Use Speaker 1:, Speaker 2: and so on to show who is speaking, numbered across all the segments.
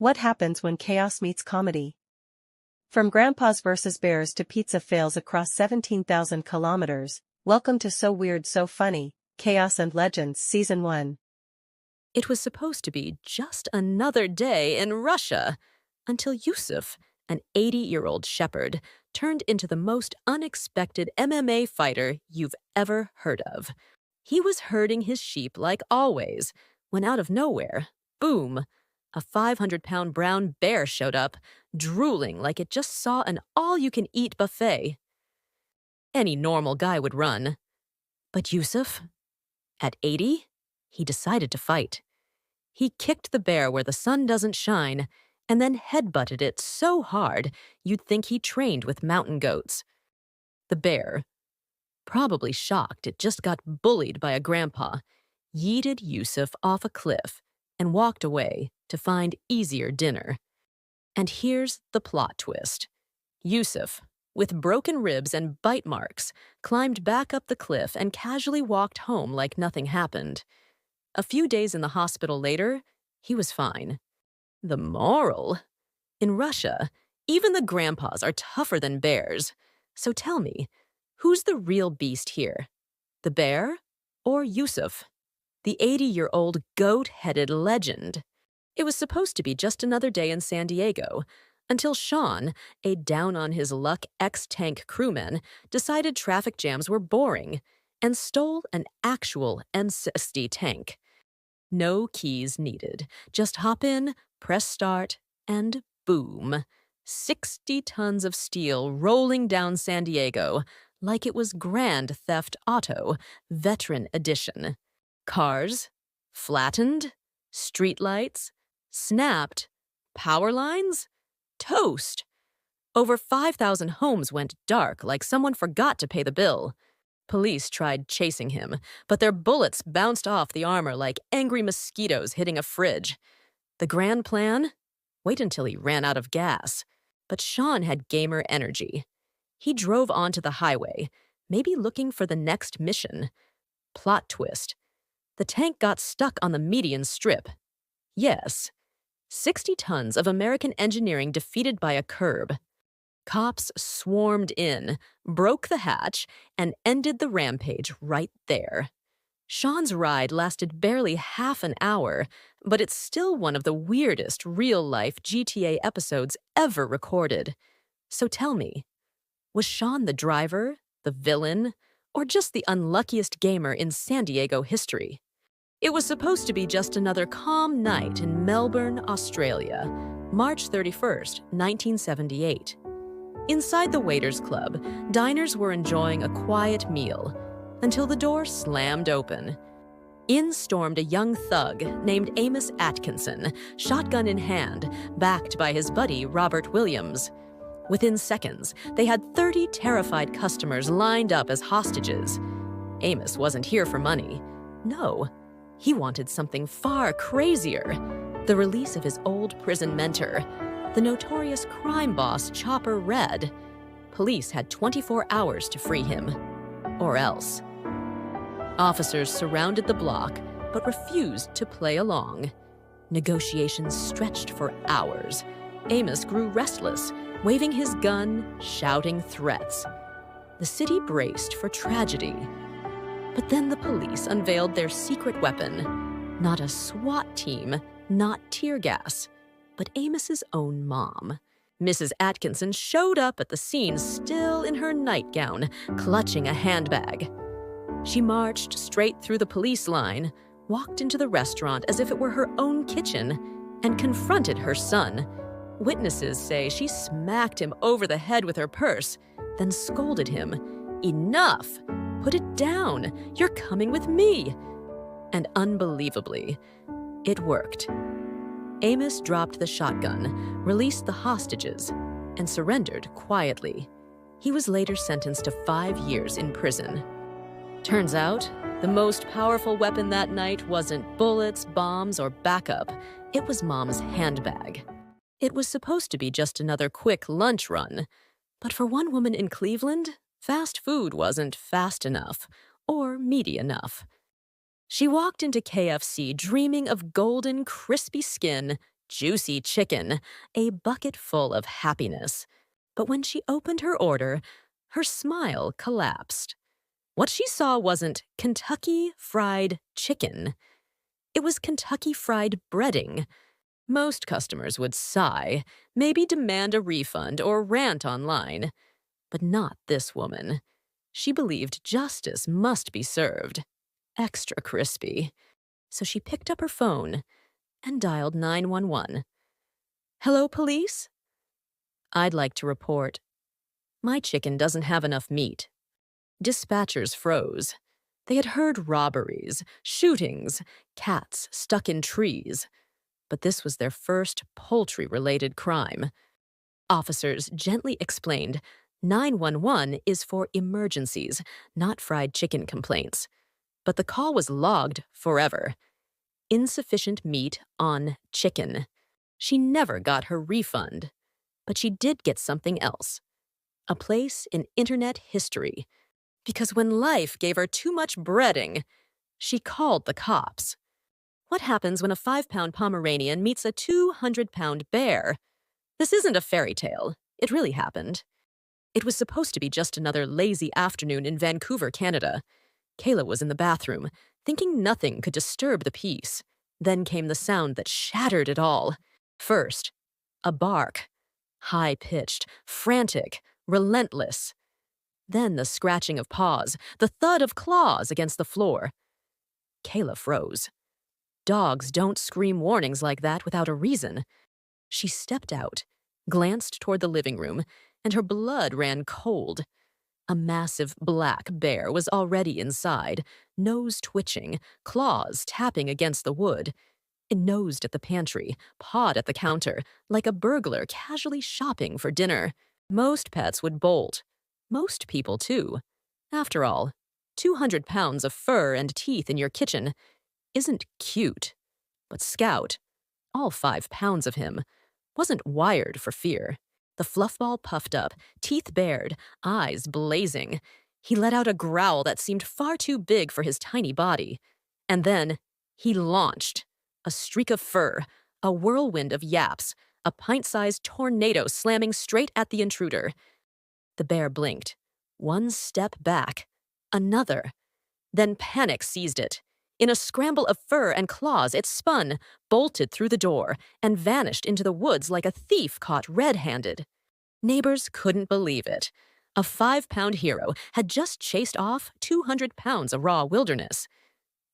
Speaker 1: What happens when chaos meets comedy? From Grandpas vs. Bears to pizza fails across 17,000 kilometers, welcome to So Weird So Funny, Chaos and Legends Season 1.
Speaker 2: It was supposed to be just another day in Russia, until Yusuf, an 80-year-old shepherd, turned into the most unexpected MMA fighter you've ever heard of. He was herding his sheep like always, when out of nowhere, boom, a 500-pound brown bear showed up, drooling like it just saw an all-you-can-eat buffet. Any normal guy would run. But Yusuf, at 80, he decided to fight. He kicked the bear where the sun doesn't shine, and then headbutted it so hard you'd think he trained with mountain goats. The bear, probably shocked it just got bullied by a grandpa, yeeted Yusuf off a cliff and walked away to find easier dinner. And here's the plot twist. Yusuf, with broken ribs and bite marks, climbed back up the cliff and casually walked home like nothing happened. A few days in the hospital later, he was fine. The moral? In Russia, even the grandpas are tougher than bears. So tell me, who's the real beast here? The bear or Yusuf, the 80-year-old goat-headed legend? It was supposed to be just another day in San Diego, until Sean, a down-on-his-luck ex-tank crewman, decided traffic jams were boring and stole an actual M60 tank. No keys needed. Just hop in, press start, and boom. 60 tons of steel rolling down San Diego like it was Grand Theft Auto, Veteran Edition. Cars, flattened, streetlights, snapped, power lines, toast. Over 5,000 homes went dark like someone forgot to pay the bill. Police tried chasing him, but their bullets bounced off the armor like angry mosquitoes hitting a fridge. The grand plan? Wait until he ran out of gas. But Sean had gamer energy. He drove onto the highway, maybe looking for the next mission. Plot twist. The tank got stuck on the median strip. Yes, 60 tons of American engineering defeated by a curb. Cops swarmed in, broke the hatch, and ended the rampage right there. Sean's ride lasted barely half an hour, but it's still one of the weirdest real-life GTA episodes ever recorded. So tell me, was Sean the driver, the villain, or just the unluckiest gamer in San Diego history? It was supposed to be just another calm night in Melbourne, Australia, March 31st, 1978. Inside the Waiters Club, diners were enjoying a quiet meal until the door slammed open. In stormed a young thug named Amos Atkinson, shotgun in hand, backed by his buddy Robert Williams. Within seconds, they had 30 terrified customers lined up as hostages. Amos wasn't here for money. No, he wanted something far crazier: the release of his old prison mentor, the notorious crime boss Chopper Red. Police had 24 hours to free him. Or else. Officers surrounded the block, but refused to play along. Negotiations stretched for hours. Amos grew restless, waving his gun, shouting threats. The city braced for tragedy. But then the police unveiled their secret weapon. Not a SWAT team, not tear gas, but Amos's own mom. Mrs. Atkinson showed up at the scene still in her nightgown, clutching a handbag. She marched straight through the police line, walked into the restaurant as if it were her own kitchen, and confronted her son. Witnesses say she smacked him over the head with her purse, then scolded him. "Enough! Put it down! You're coming with me!" And unbelievably, it worked. Amos dropped the shotgun, released the hostages, and surrendered quietly. He was later sentenced to 5 years in prison. Turns out, the most powerful weapon that night wasn't bullets, bombs, or backup. It was Mom's handbag. It was supposed to be just another quick lunch run. But for one woman in Cleveland, fast food wasn't fast enough, or meaty enough. She walked into KFC dreaming of golden, crispy skin, juicy chicken, a bucket full of happiness. But when she opened her order, her smile collapsed. What she saw wasn't Kentucky Fried Chicken. It was Kentucky Fried Breading. Most customers would sigh, maybe demand a refund or rant online. But not this woman. She believed justice must be served. Extra crispy. So she picked up her phone and dialed 911. Hello, police? I'd like to report. My chicken doesn't have enough meat. Dispatchers froze. They had heard robberies, shootings, cats stuck in trees. But this was their first poultry-related crime. Officers gently explained 911 is for emergencies, not fried chicken complaints. But the call was logged forever. Insufficient meat on chicken. She never got her refund. But she did get something else. A place in internet history. Because when life gave her too much breading, she called the cops. What happens when a 5-pound Pomeranian meets a 200-pound bear? This isn't a fairy tale. It really happened. It was supposed to be just another lazy afternoon in Vancouver, Canada. Kayla was in the bathroom, thinking nothing could disturb the peace. Then came the sound that shattered it all. First, a bark. High-pitched, frantic, relentless. Then the scratching of paws, the thud of claws against the floor. Kayla froze. Dogs don't scream warnings like that without a reason. She stepped out, glanced toward the living room, and her blood ran cold. A massive black bear was already inside, nose twitching, claws tapping against the wood. It nosed at the pantry, pawed at the counter, like a burglar casually shopping for dinner. Most pets would bolt. Most people, too. After all, 200 pounds of fur and teeth in your kitchen isn't cute. But Scout, all 5 pounds of him, wasn't wired for fear. The fluffball puffed up, teeth bared, eyes blazing. He let out a growl that seemed far too big for his tiny body. And then he launched. A streak of fur, a whirlwind of yaps, a pint-sized tornado slamming straight at the intruder. The bear blinked. One step back. Another. Then panic seized it. In a scramble of fur and claws, it spun, bolted through the door, and vanished into the woods like a thief caught red-handed. Neighbors couldn't believe it. A 5-pound hero had just chased off 200 pounds of raw wilderness.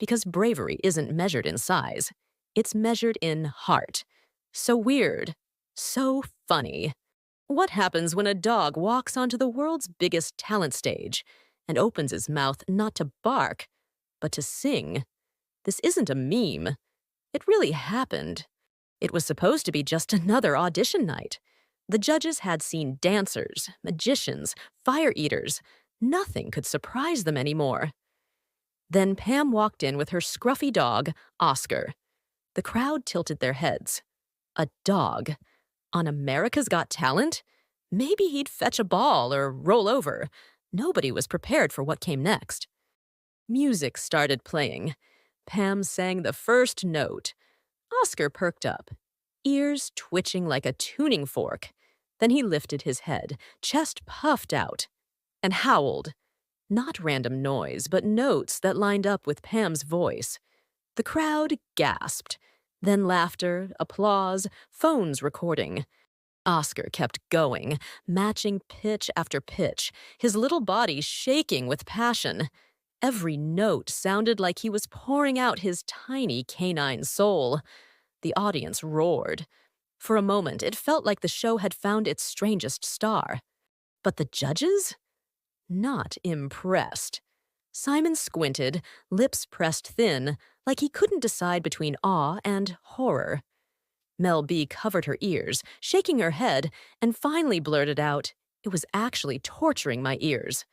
Speaker 2: Because bravery isn't measured in size. It's measured in heart. So weird. So funny. What happens when a dog walks onto the world's biggest talent stage and opens his mouth not to bark, but to sing? This isn't a meme. It really happened. It was supposed to be just another audition night. The judges had seen dancers, magicians, fire eaters. Nothing could surprise them anymore. Then Pam walked in with her scruffy dog, Oscar. The crowd tilted their heads. A dog. On America's Got Talent? Maybe he'd fetch a ball or roll over. Nobody was prepared for what came next. Music started playing. Pam sang the first note. Oscar perked up, ears twitching like a tuning fork. Then he lifted his head, chest puffed out, and howled. Not random noise, but notes that lined up with Pam's voice. The crowd gasped. Then laughter, applause, phones recording. Oscar kept going, matching pitch after pitch, his little body shaking with passion. Every note sounded like he was pouring out his tiny canine soul. The audience roared. For a moment, it felt like the show had found its strangest star. But the judges? Not impressed. Simon squinted, lips pressed thin, like he couldn't decide between awe and horror. Mel B covered her ears, shaking her head, and finally blurted out, "It was actually torturing my ears."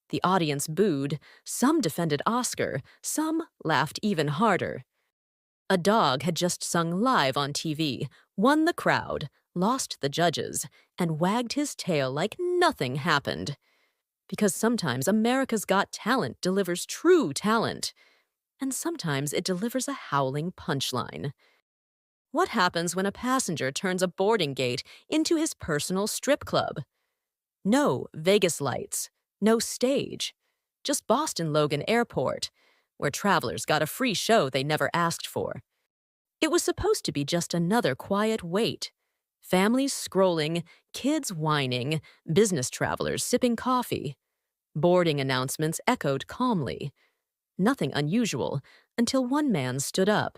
Speaker 2: The audience booed, some defended Oscar, some laughed even harder. A dog had just sung live on TV, won the crowd, lost the judges, and wagged his tail like nothing happened. Because sometimes America's Got Talent delivers true talent, and sometimes it delivers a howling punchline. What happens when a passenger turns a boarding gate into his personal strip club? No Vegas lights, no stage, just Boston Logan Airport, where travelers got a free show they never asked for. It was supposed to be just another quiet wait. Families scrolling, kids whining, business travelers sipping coffee. Boarding announcements echoed calmly. Nothing unusual until one man stood up.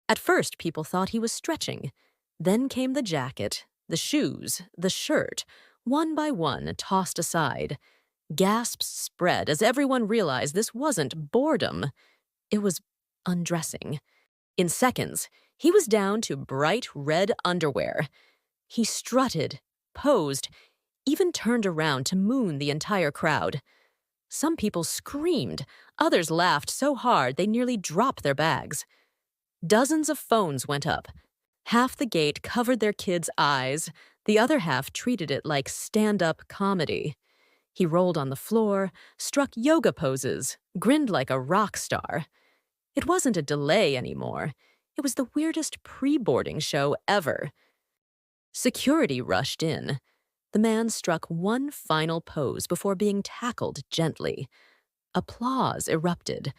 Speaker 2: At first, people thought he was stretching. Then came the jacket, the shoes, the shirt, one by one tossed aside. Gasps spread as everyone realized this wasn't boredom. It was undressing. In seconds, he was down to bright red underwear. He strutted, posed, even turned around to moon the entire crowd. Some people screamed, others laughed so hard they nearly dropped their bags. Dozens of phones went up. Half the gate covered their kids' eyes, the other half treated it like stand-up comedy. He rolled on the floor, struck yoga poses, grinned like a rock star. It wasn't a delay anymore. It was the weirdest pre-boarding show ever. Security rushed in. The man struck one final pose before being tackled gently. Applause erupted.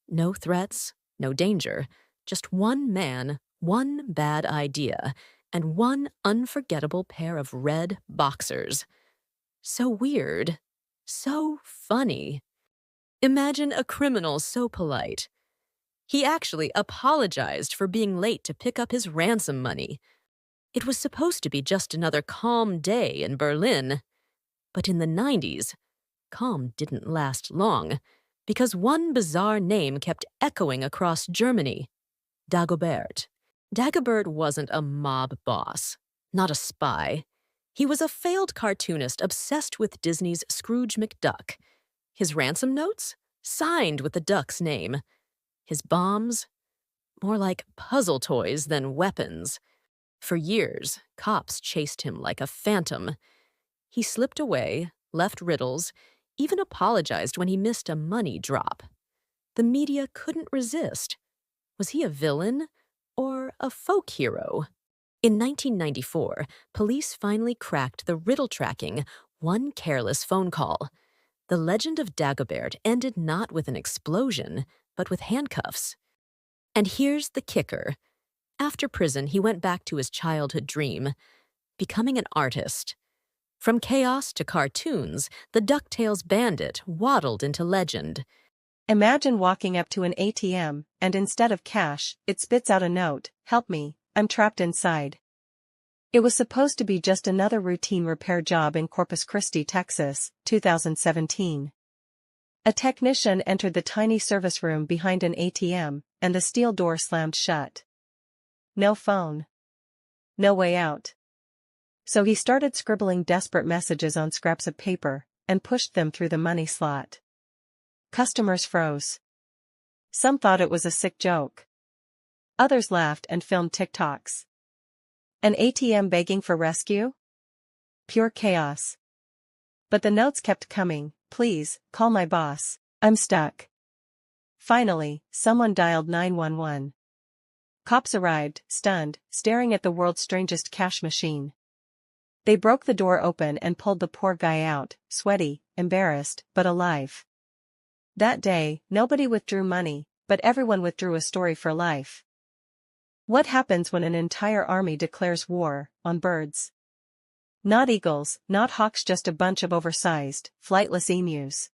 Speaker 2: No threats, no danger. Just one man, one bad idea, and one unforgettable pair of red boxers. So weird. So funny. Imagine a criminal so polite. He actually apologized for being late to pick up his ransom money. It was supposed to be just another calm day in Berlin. But in the 90s, calm didn't last long, because one bizarre name kept echoing across Germany. Dagobert. Dagobert wasn't a mob boss, not a spy. He was a failed cartoonist obsessed with Disney's Scrooge McDuck. His ransom notes? Signed with the duck's name. His bombs? More like puzzle toys than weapons. For years, cops chased him like a phantom. He slipped away, left riddles, even apologized when he missed a money drop. The media couldn't resist. Was he a villain or a folk hero? In 1994, police finally cracked the riddle tracking one careless phone call. The legend of Dagobert ended not with an explosion, but with handcuffs. And here's the kicker. After prison, he went back to his childhood dream, becoming an artist. From chaos to cartoons, the DuckTales bandit waddled into legend.
Speaker 1: Imagine walking up to an ATM, and instead of cash, it spits out a note, "Help me, I'm trapped inside." It was supposed to be just another routine repair job in Corpus Christi, Texas, 2017. A technician entered the tiny service room behind an ATM, and the steel door slammed shut. No phone. No way out. So he started scribbling desperate messages on scraps of paper, and pushed them through the money slot. Customers froze. Some thought it was a sick joke. Others laughed and filmed TikToks. An ATM begging for rescue? Pure chaos. But the notes kept coming. "Please, call my boss. I'm stuck." Finally, someone dialed 911. Cops arrived, stunned, staring at the world's strangest cash machine. They broke the door open and pulled the poor guy out, sweaty, embarrassed, but alive. That day, nobody withdrew money, but everyone withdrew a story for life. What happens when an entire army declares war on birds? Not eagles, not hawks, just a bunch of oversized, flightless emus.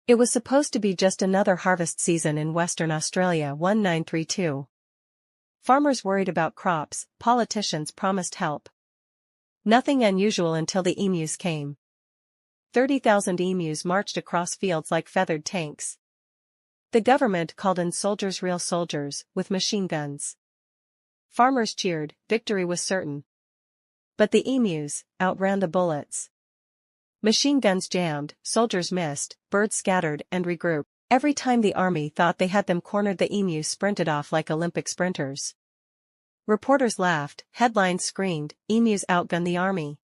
Speaker 1: It was supposed to be just another harvest season in Western Australia. 1932. Farmers worried about crops, politicians promised help. Nothing unusual until the emus came. 30,000 emus marched across fields like feathered tanks. The government called in soldiers, real soldiers, with machine guns. Farmers cheered, victory was certain. But the emus outran the bullets. Machine guns jammed, soldiers missed, birds scattered and regrouped. Every time the army thought they had them cornered, the emus sprinted off like Olympic sprinters. Reporters laughed, headlines screamed, "Emus outgun the army."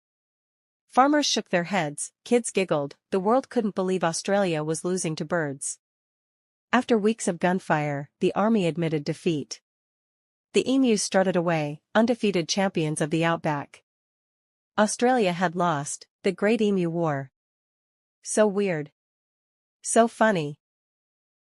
Speaker 1: Farmers shook their heads, kids giggled, the world couldn't believe Australia was losing to birds. After weeks of gunfire, the army admitted defeat. The emus strutted away, undefeated champions of the outback. Australia had lost, the Great Emu War. So weird. So funny.